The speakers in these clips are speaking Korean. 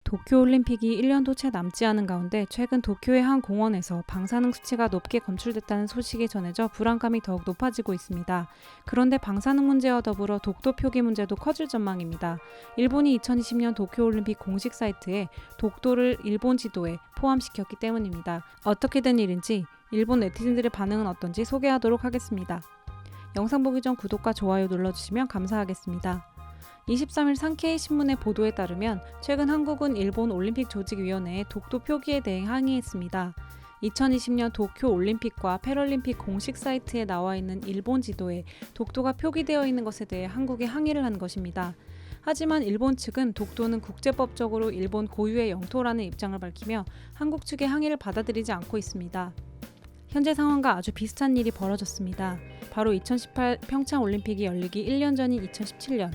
도쿄올림픽이 1년도 채 남지 않은 가운데 최근 도쿄의 한 공원에서 방사능 수치가 높게 검출됐다는 소식이 전해져 불안감이 더욱 높아지고 있습니다. 그런데 방사능 문제와 더불어 독도 표기 문제도 커질 전망입니다. 일본이 2020년 도쿄올림픽 공식 사이트에 독도를 일본 지도에 포함시켰기 때문입니다. 어떻게 된 일인지, 일본 네티즌들의 반응은 어떤지 소개하도록 하겠습니다. 영상 보기 전 구독과 좋아요 눌러주시면 감사하겠습니다. 23일 산케이 신문의 보도에 따르면 최근 한국은 일본 올림픽 조직위원회에 독도 표기에 대해 항의했습니다. 2020년 도쿄 올림픽과 패럴림픽 공식 사이트에 나와 있는 일본 지도에 독도가 표기되어 있는 것에 대해 한국에 항의를 한 것입니다. 하지만 일본 측은 독도는 국제법적으로 일본 고유의 영토라는 입장을 밝히며 한국 측의 항의를 받아들이지 않고 있습니다. 현재 상황과 아주 비슷한 일이 벌어졌습니다. 바로 2018 평창 올림픽이 열리기 1년 전인 2017년,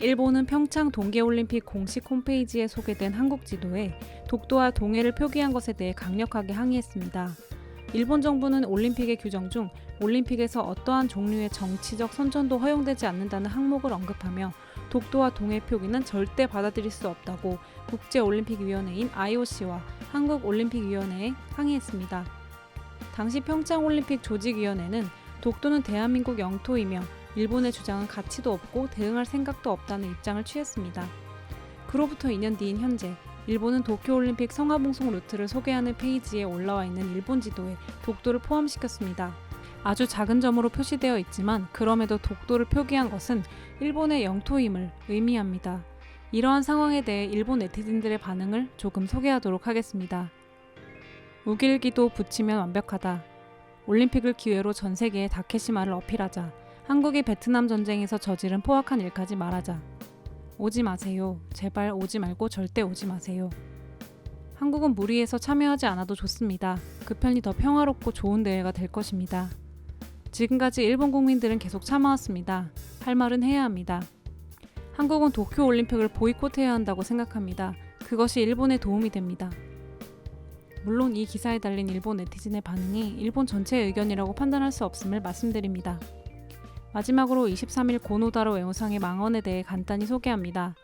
일본은 평창 동계올림픽 공식 홈페이지에 소개된 한국 지도에 독도와 동해를 표기한 것에 대해 강력하게 항의했습니다. 일본 정부는 올림픽의 규정 중 올림픽에서 어떠한 종류의 정치적 선전도 허용되지 않는다는 항목을 언급하며 독도와 동해 표기는 절대 받아들일 수 없다고 국제올림픽위원회인 IOC와 한국올림픽위원회에 항의했습니다. 당시 평창올림픽 조직위원회는 독도는 대한민국 영토이며 일본의 주장은 가치도 없고 대응할 생각도 없다는 입장을 취했습니다. 그로부터 2년 뒤인 현재, 일본은 도쿄올림픽 성화봉송 루트를 소개하는 페이지에 올라와 있는 일본 지도에 독도를 포함시켰습니다. 아주 작은 점으로 표시되어 있지만 그럼에도 독도를 표기한 것은 일본의 영토임을 의미합니다. 이러한 상황에 대해 일본 네티즌들의 반응을 조금 소개하도록 하겠습니다. 우길기도 붙이면 완벽하다. 올림픽을 기회로 전 세계에 다케시마를 어필하자. 한국이 베트남 전쟁에서 저지른 포악한 일까지 말하자. 오지 마세요. 제발 오지 말고 절대 오지 마세요. 한국은 무리해서 참여하지 않아도 좋습니다. 그 편이 더 평화롭고 좋은 대회가 될 것입니다. 지금까지 일본 국민들은 계속 참아왔습니다. 할 말은 해야 합니다. 한국은 도쿄올림픽을 보이콧해야 한다고 생각합니다. 그것이 일본에 도움이 됩니다. 물론 이 기사에 달린 일본 네티즌의 반응이 일본 전체의 의견이라고 판단할 수 없음을 말씀드립니다. 마지막으로 23일 고노다로 외무상의 망언에 대해 간단히 소개합니다.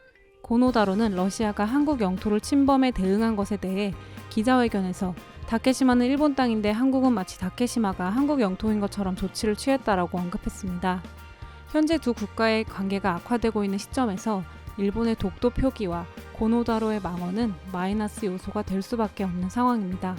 고노다로는 러시아가 한국 영토를 침범에 대응한 것에 대해 기자회견에서 다케시마는 일본 땅인데 한국은 마치 다케시마가 한국 영토인 것처럼 조치를 취했다라고 언급했습니다. 현재 두 국가의 관계가 악화되고 있는 시점에서 일본의 독도 표기와 고노다로의 망언은 마이너스 요소가 될 수밖에 없는 상황입니다.